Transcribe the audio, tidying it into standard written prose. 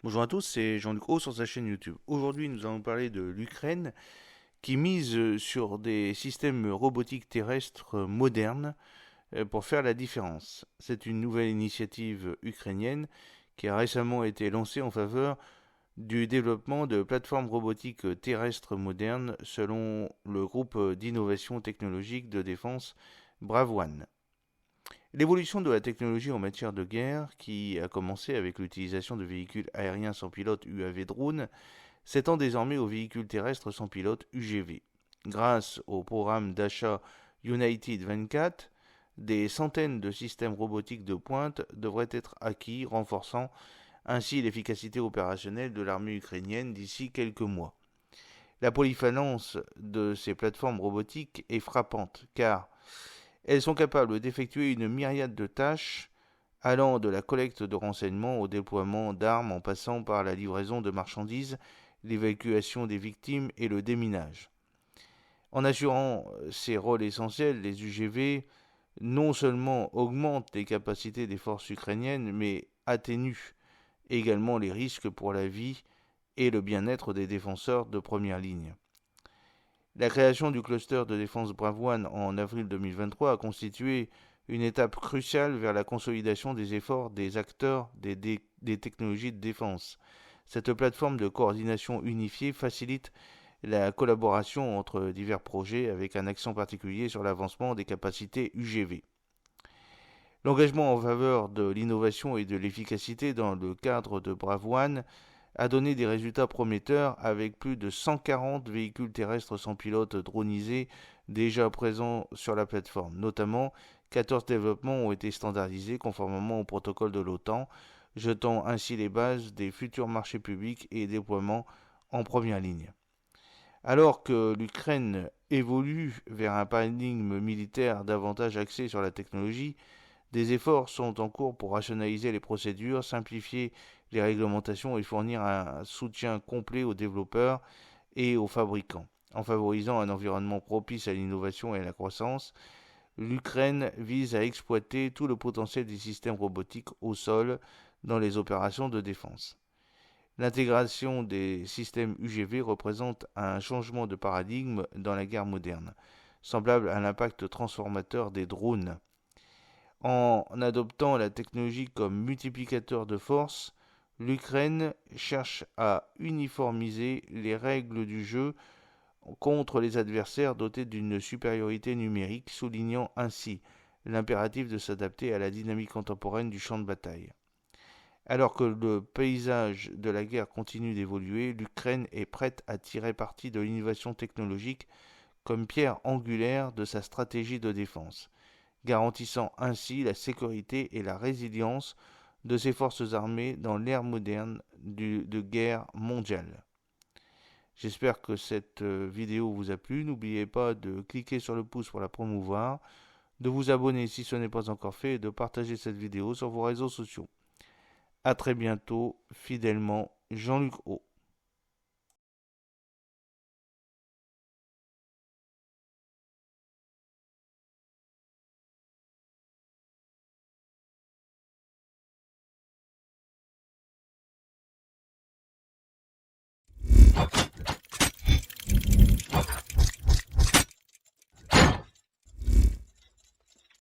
Bonjour à tous, c'est Jean-Luc Haut sur sa chaîne YouTube. Aujourd'hui, nous allons parler de l'Ukraine qui mise sur des systèmes robotiques terrestres modernes pour faire la différence. C'est une nouvelle initiative ukrainienne qui a récemment été lancée en faveur du développement de plateformes robotiques terrestres modernes selon le groupe d'innovation technologique de défense Bravwan. L'évolution de la technologie en matière de guerre, qui a commencé avec l'utilisation de véhicules aériens sans pilote UAV drones, s'étend désormais aux véhicules terrestres sans pilote UGV. Grâce au programme d'achat United 24, des centaines de systèmes robotiques de pointe devraient être acquis, renforçant ainsi l'efficacité opérationnelle de l'armée ukrainienne d'ici quelques mois. La polyvalence de ces plateformes robotiques est frappante, car elles sont capables d'effectuer une myriade de tâches allant de la collecte de renseignements au déploiement d'armes en passant par la livraison de marchandises, l'évacuation des victimes et le déminage. En assurant ces rôles essentiels, les UGV non seulement augmentent les capacités des forces ukrainiennes, mais atténuent également les risques pour la vie et le bien-être des défenseurs de première ligne. La création du cluster de défense Bravwan en avril 2023 a constitué une étape cruciale vers la consolidation des efforts des acteurs des technologies de défense. Cette plateforme de coordination unifiée facilite la collaboration entre divers projets avec un accent particulier sur l'avancement des capacités UGV. L'engagement en faveur de l'innovation et de l'efficacité dans le cadre de Bravwan a donné des résultats prometteurs avec plus de 140 véhicules terrestres sans pilote dronisés déjà présents sur la plateforme. Notamment, 14 développements ont été standardisés conformément au protocole de l'OTAN, jetant ainsi les bases des futurs marchés publics et déploiements en première ligne. Alors que l'Ukraine évolue vers un paradigme militaire davantage axé sur la technologie, des efforts sont en cours pour rationaliser les procédures, simplifier les réglementations et fournir un soutien complet aux développeurs et aux fabricants. En favorisant un environnement propice à l'innovation et à la croissance, l'Ukraine vise à exploiter tout le potentiel des systèmes robotiques au sol dans les opérations de défense. L'intégration des systèmes UGV représente un changement de paradigme dans la guerre moderne, semblable à l'impact transformateur des drones. En adoptant la technologie comme multiplicateur de force, l'Ukraine cherche à uniformiser les règles du jeu contre les adversaires dotés d'une supériorité numérique, soulignant ainsi l'impératif de s'adapter à la dynamique contemporaine du champ de bataille. Alors que le paysage de la guerre continue d'évoluer, l'Ukraine est prête à tirer parti de l'innovation technologique comme pierre angulaire de sa stratégie de défense, garantissant ainsi la sécurité et la résilience de ses forces armées dans l'ère moderne de guerre mondiale. J'espère que cette vidéo vous a plu. N'oubliez pas de cliquer sur le pouce pour la promouvoir, de vous abonner si ce n'est pas encore fait et de partager cette vidéo sur vos réseaux sociaux. A très bientôt, fidèlement, Jean-Luc Haut.